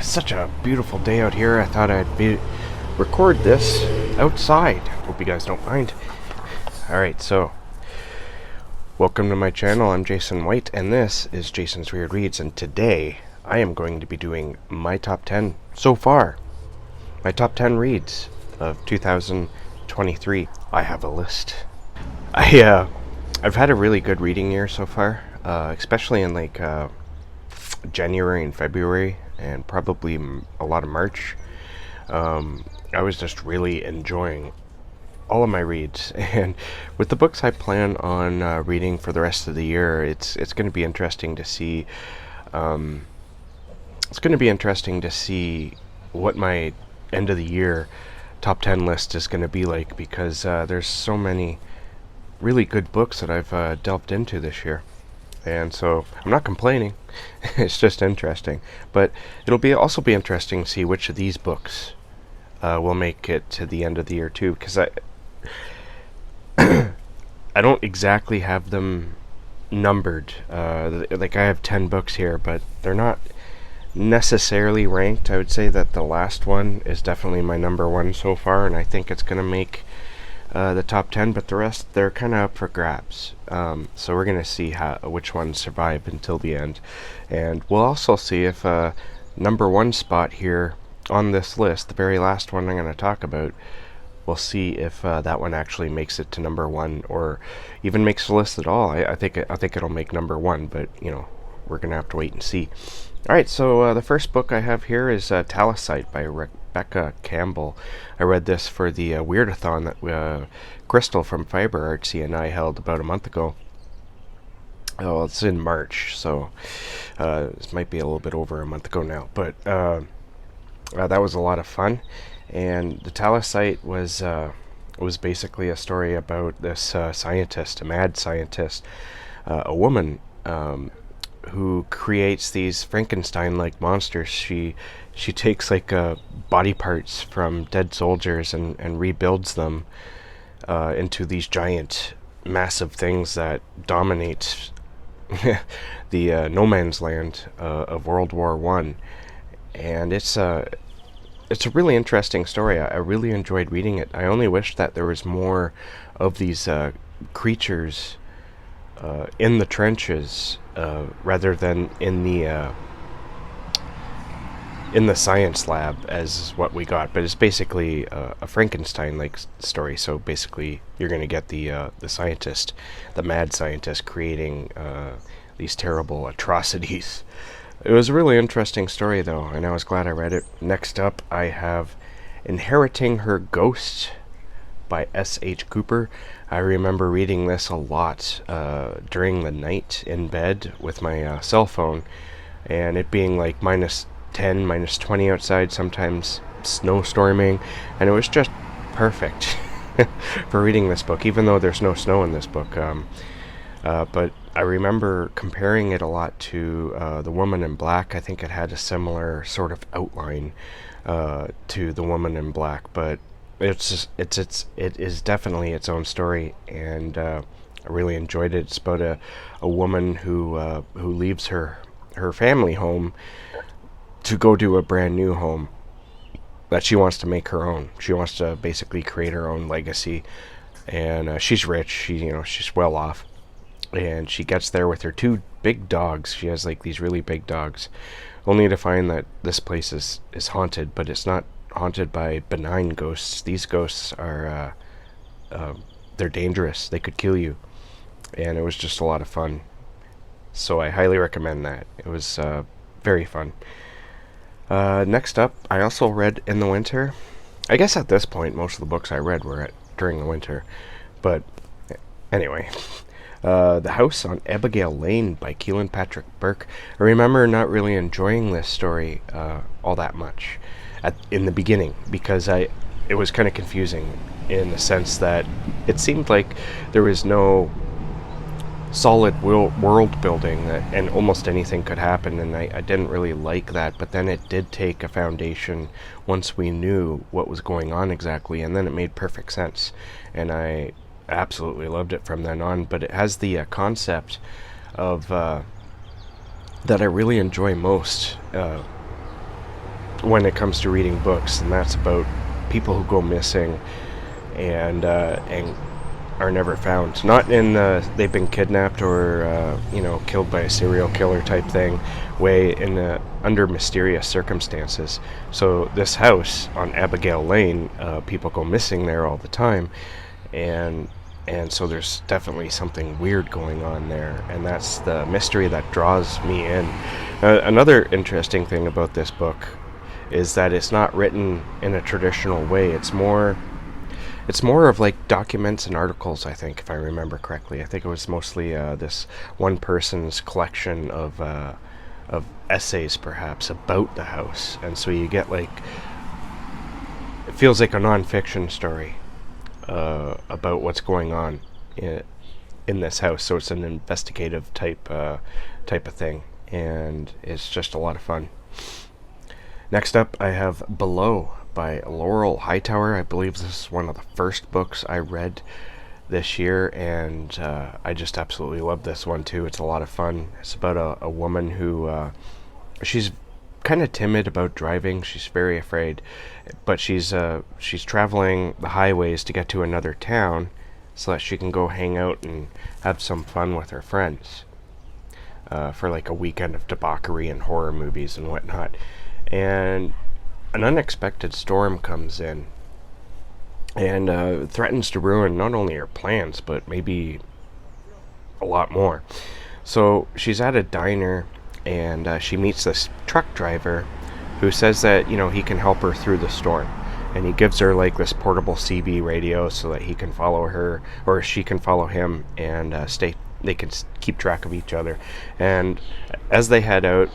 Such a beautiful day out here. I thought record this outside. Hope you guys don't mind. Alright, so welcome to my channel. I'm Jason White, and this is Jason's Weird Reads, and today I am going to be doing my top 10 so far. My top 10 reads of 2023. I have a list. I've had a really good reading year so far, especially in January and February, and probably a lot of March. I was just really enjoying all of my reads, and with the books I plan on reading for the rest of the year, it's going to be interesting to see. It's going to be interesting to see what my end of the year top 10 list is going to be like, because there's so many really good books that I've delved into this year. And so I'm not complaining. It's just interesting. But it'll also be interesting to see which of these books will make it to the end of the year too, because I don't exactly have them numbered. I have 10 books here, but they're not necessarily ranked. I would say that the last one is definitely my number one so far, and I think it's going to make the top 10, but the rest, they're kind of up for grabs. So we're going to see which ones survive until the end. And we'll also see if number one spot here on this list, the very last one I'm going to talk about, we'll see if that one actually makes it to number one, or even makes the list at all. I think it'll make number one, but we're going to have to wait and see. Alright, so the first book I have here is Talocyte by Rebecca Campbell. I read this for the Weirdathon that Crystal from Fiber Artsy and I held about a month ago. Oh, it's in March, so this might be a little bit over a month ago now, but that was a lot of fun. And the Talocyte was basically a story about this scientist, a mad scientist, a woman who creates these Frankenstein-like monsters. She takes body parts from dead soldiers and rebuilds them into these giant, massive things that dominate the no man's land of World War I. And it's a really interesting story. I really enjoyed reading it. I only wish that there was more of these creatures in the trenches, rather than in the science lab as what we got. But it's basically a Frankenstein-like story. So basically, you're going to get the scientist, the mad scientist, creating these terrible atrocities. It was a really interesting story, though, and I was glad I read it. Next up, I have Inheriting Her Ghost by S.H. Cooper. I remember reading this a lot during the night in bed with my cell phone, and it being like -10, -20 outside, sometimes snowstorming, and it was just perfect for reading this book, even though there's no snow in this book. But I remember comparing it a lot to The Woman in Black. I think it had a similar sort of outline to The Woman in Black, but it is definitely its own story, and I really enjoyed it. It's about a woman who leaves her family home to go to a brand new home that she wants to make her own. She wants to basically create her own legacy, and she's rich. She's well off, and she gets there with her two big dogs. She has these really big dogs, only to find that this place is haunted, but it's not haunted by benign ghosts. These ghosts are they're dangerous. They could kill you, and it was just a lot of fun. So I highly recommend that. It was very fun. Next up, I also read In the Winter. I guess at this point most of the books I read were during the winter, but anyway. The House on Abigail Lane by Keelan Patrick Burke. I remember not really enjoying this story all that much in the beginning, because it was kind of confusing in the sense that it seemed like there was no solid world building, and almost anything could happen, and I didn't really like that. But then it did take a foundation once we knew what was going on exactly, and then it made perfect sense, and I absolutely loved it from then on. But it has the concept of that I really enjoy most when it comes to reading books, and that's about people who go missing and are never found. Not in they've been kidnapped or killed by a serial killer type thing, way in under mysterious circumstances. So this house on Abigail Lane, people go missing there all the time, and so there's definitely something weird going on there, and that's the mystery that draws me in. Another interesting thing about this book is that it's not written in a traditional way. It's more of like documents and articles, I think, if I remember correctly. I think it was mostly this one person's collection of essays, perhaps, about the house. And so you get like, it feels like a non-fiction story about what's going on in this house. So it's an investigative type of thing, and it's just a lot of fun. Next up, I have Below by Laurel Hightower. I believe this is one of the first books I read this year, and I just absolutely love this one too. It's a lot of fun. It's about a woman who she's kind of timid about driving. She's very afraid, but she's traveling the highways to get to another town so that she can go hang out and have some fun with her friends for like a weekend of debauchery and horror movies and whatnot. And an unexpected storm comes in and threatens to ruin not only her plans, but maybe a lot more. So she's at a diner, and she meets this truck driver who says that, he can help her through the storm. And he gives her like this portable CB radio so that he can follow her, or she can follow him, and they can keep track of each other. And as they head out,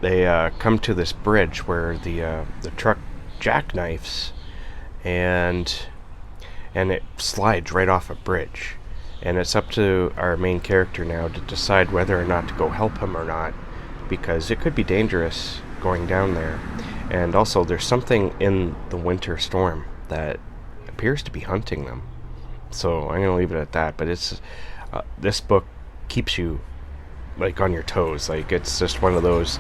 they come to this bridge where the truck jackknifes, and it slides right off a bridge. And it's up to our main character now to decide whether or not to go help him or not, because it could be dangerous going down there. And also, there's something in the winter storm that appears to be hunting them. So I'm going to leave it at that. But it's this book keeps you like on your toes. Like, it's just one of those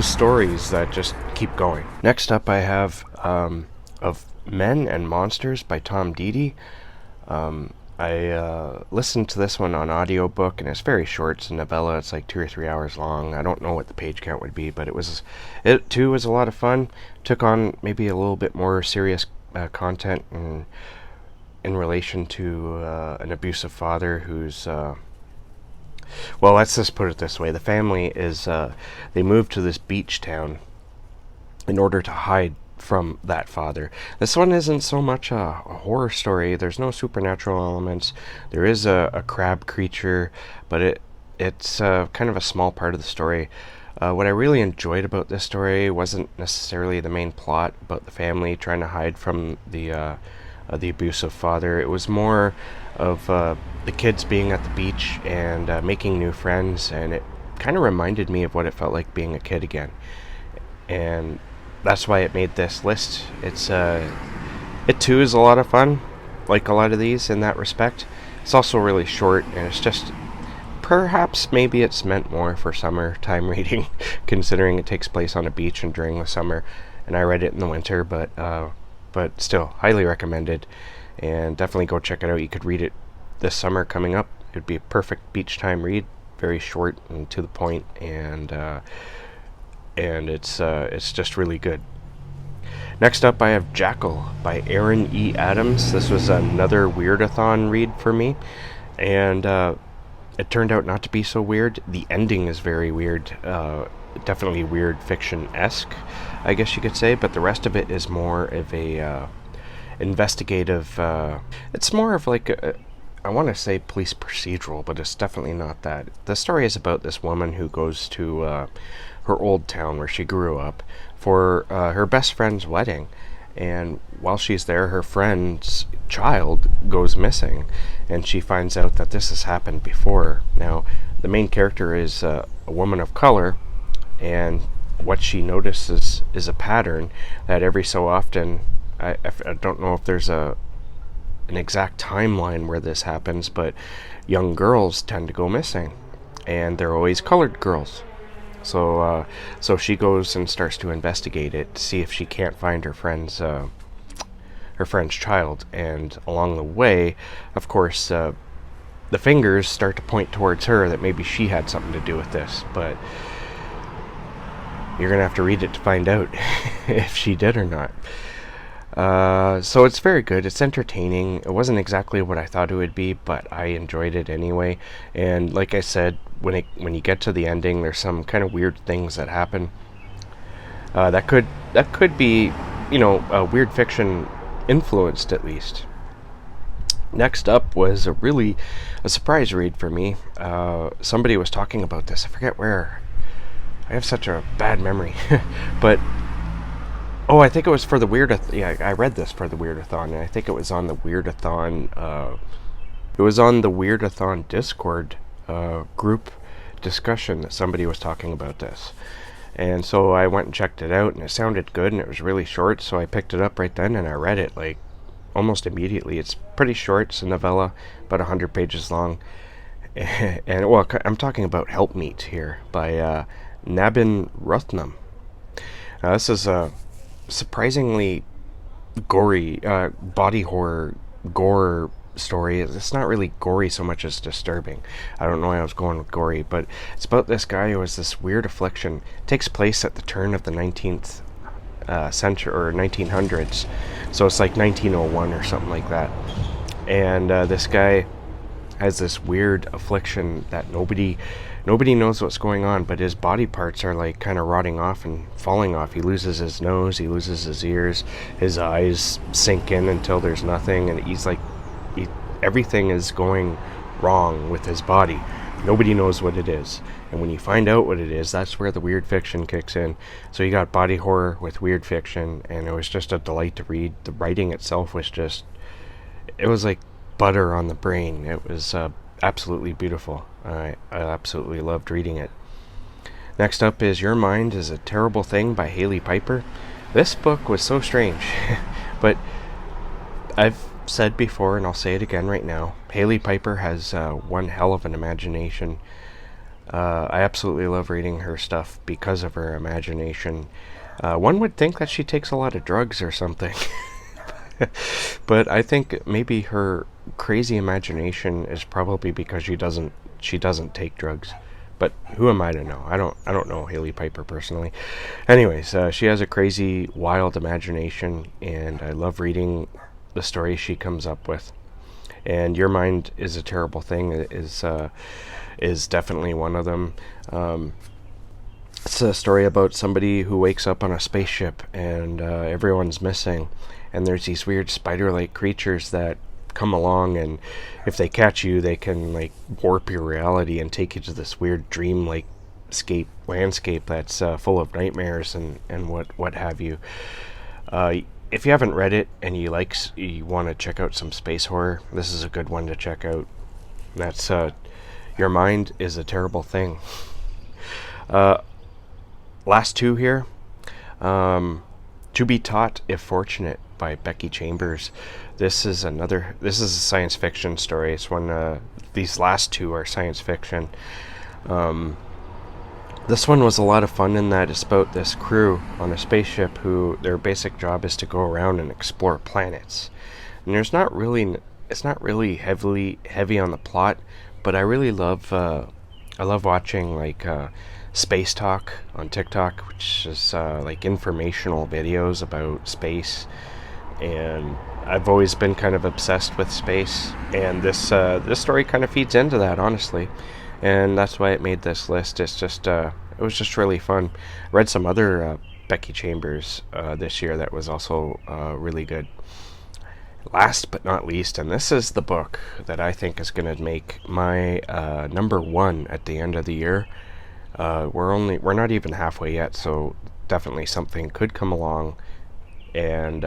stories that just keep going. Next up, I have of Men and Monsters by Tom Deedy. I listened to this one on audiobook, and it's very short. It's a novella. It's like 2 or 3 hours long. I don't know what the page count would be, but it too was a lot of fun. Took on maybe a little bit more serious content in relation to an abusive father who's well, let's just put it this way. The family is they moved to this beach town in order to hide from that father. This one isn't so much a horror story. There's no supernatural elements. There is a crab creature, but it's kind of a small part of the story. What I really enjoyed about this story wasn't necessarily the main plot about the family trying to hide from the abusive father. It was more of the kids being at the beach and making new friends, and it kind of reminded me of what it felt like being a kid again. And that's why it made this list. It too is a lot of fun, like a lot of these in that respect. It's also really short, and it's just perhaps maybe it's meant more for summertime reading, considering it takes place on a beach and during the summer, and I read it in the winter, but still highly recommended, and definitely go check it out. You could read it this summer coming up. It would be a perfect beach time read, very short and to the point, and it's just really good. Next up, I have Jackal by Aaron E. Adams. This was another Weirdathon read for me, and it turned out not to be so weird. The ending is very weird, definitely weird fiction-esque, I guess you could say, but the rest of it is more of a investigative, it's more of like I want to say police procedural, but it's definitely not that. The story is about this woman who goes to her old town where she grew up for her best friend's wedding, and while she's there, her friend's child goes missing, and she finds out that this has happened before. Now, the main character is a woman of color, and what she notices is a pattern that every so often, I don't know if there's an exact timeline where this happens, but young girls tend to go missing, and they're always colored girls. So she goes and starts to investigate it to see if she can't find her friend's child. And along the way, of course, the fingers start to point towards her, that maybe she had something to do with this. But you're gonna have to read it to find out if she did or not. So it's very good. It's entertaining. It wasn't exactly what I thought it would be, but I enjoyed it anyway. And like I said, when you get to the ending, there's some kind of weird things that happen. That could be, weird fiction influenced, at least. Next up was a surprise read for me. Somebody was talking about this. I forget where. I have such a bad memory, but. Oh, I think it was for the yeah, I read this for the Weirdathon, and I think it was on the Weirdathon, Discord group discussion that somebody was talking about this. And so I went and checked it out, and it sounded good, and it was really short, so I picked it up right then, and I read it, like, almost immediately. It's pretty short. It's a novella, about 100 pages long. And, well, I'm talking about Helpmeet here, by Nabin Ruthnam. This is a surprisingly gory body horror gore story. It's not really gory so much as disturbing. I don't know why I was going with gory, but it's about this guy who has this weird affliction. It takes place at the turn of the 19th century, or 1900s, so it's like 1901 or something like that. And this guy has this weird affliction that nobody knows what's going on, but his body parts are like kind of rotting off and falling off. He loses his nose, he loses his ears, his eyes sink in until there's nothing, and he's like, everything is going wrong with his body. Nobody knows what it is. And when you find out what it is, that's where the weird fiction kicks in. So you got body horror with weird fiction, and it was just a delight to read. The writing itself was it was like butter on the brain. It was absolutely beautiful. I absolutely loved reading it. Next up is Your Mind is a Terrible Thing by Haley Piper. This book was so strange, but I've said before, and I'll say it again right now, Haley Piper has one hell of an imagination. I absolutely love reading her stuff because of her imagination. One would think that she takes a lot of drugs or something. But I think maybe her crazy imagination is probably because she doesn't take drugs. But who am I to know? I don't know Haley Piper personally. Anyways, she has a crazy, wild imagination, and I love reading the stories she comes up with. And Your Mind is a Terrible Thing is definitely one of them. It's a story about somebody who wakes up on a spaceship and everyone's missing, and there's these weird spider-like creatures that come along, and if they catch you, they can like warp your reality and take you to this weird dream-like landscape that's full of nightmares and what have you. If you haven't read it and you want to check out some space horror, this is a good one to check out. That's Your Mind is a Terrible Thing. Last two here. To Be Taught If Fortunate by Becky Chambers. This is a science fiction story. It's one, these last two are science fiction. This one was a lot of fun in that it's about this crew on a spaceship who their basic job is to go around and explore planets. And it's not really heavy on the plot, but I really love watching like Space Talk on TikTok, which is like informational videos about space. And I've always been kind of obsessed with space, and this story kind of feeds into that, honestly. And that's why it made this list. It's just it was just really fun. I read some other Becky Chambers this year that was also really good. Last but not least, and this is the book that I think is going to make my number one at the end of the year. We're not even halfway yet, so definitely something could come along and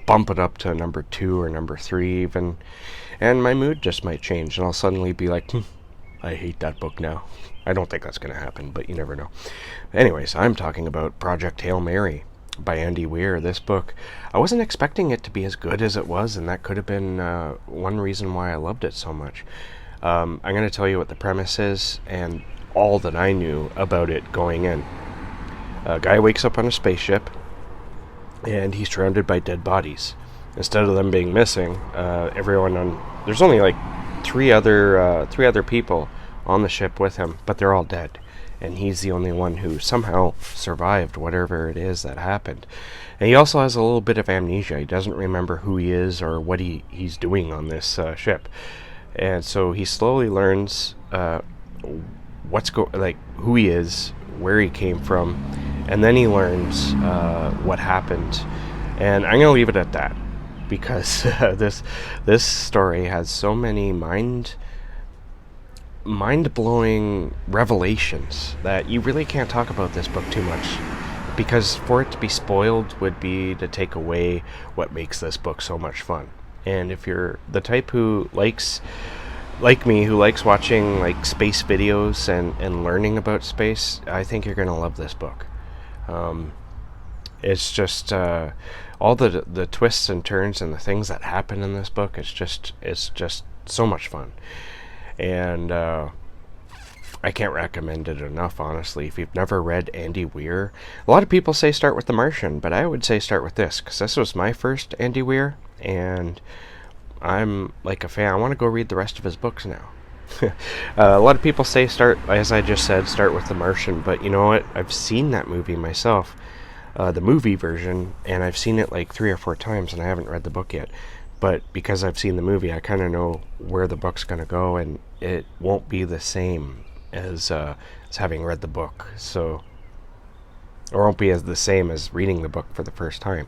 bump it up to number 2 or number 3 even, and my mood just might change, and I'll suddenly be like, I hate that book now. I don't think that's going to happen, but you never know. Anyways, I'm talking about Project Hail Mary by Andy Weir. This book, I wasn't expecting it to be as good as it was, and that could have been one reason why I loved it so much. I'm going to tell you what the premise is, and all that I knew about it going in. A guy wakes up on a spaceship, and he's surrounded by dead bodies. Instead of them being missing, everyone on there's only like three other people on the ship with him, but they're all dead, and he's the only one who somehow survived whatever it is that happened. And he also has a little bit of amnesia. He doesn't remember who he is or what he's doing on this ship, and so he slowly learns who he is, where he came from, and then he learns what happened. And I'm going to leave it at that, because this story has so many mind-blowing revelations that you really can't talk about this book too much, because for it to be spoiled would be to take away what makes this book so much fun. And if you're the type who likes, like me, who likes watching like space videos and learning about space, I think you're going to love this book. It's just all the twists and turns and the things that happen in this book. It's just so much fun, and I can't recommend it enough, honestly. If you've never read Andy Weir, a lot of people say start with The Martian, but I would say start with this, because this was my first Andy Weir, and I'm like a fan. I want to go read the rest of his books now. A lot of people say start, as I just said, start with The Martian, but you know what? I've seen that movie myself, the movie version, and I've seen it like 3 or 4 times, and I haven't read the book yet. But because I've seen the movie, I kind of know where the book's going to go, and it won't be the same as having read the book. So, or won't be as the same as reading the book for the first time.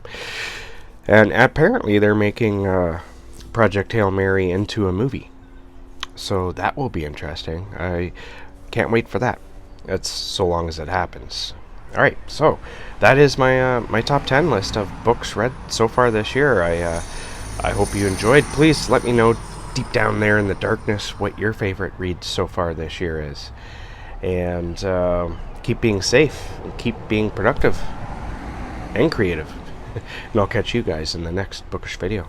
And apparently they're making Project Hail Mary into a movie, so that will be interesting. I can't wait for that. That's so long as it happens. Alright, so that is my my top 10 list of books read so far this year. I hope you enjoyed. Please let me know deep down there in the darkness what your favorite read so far this year is. And keep being safe, and keep being productive and creative. And I'll catch you guys in the next bookish video.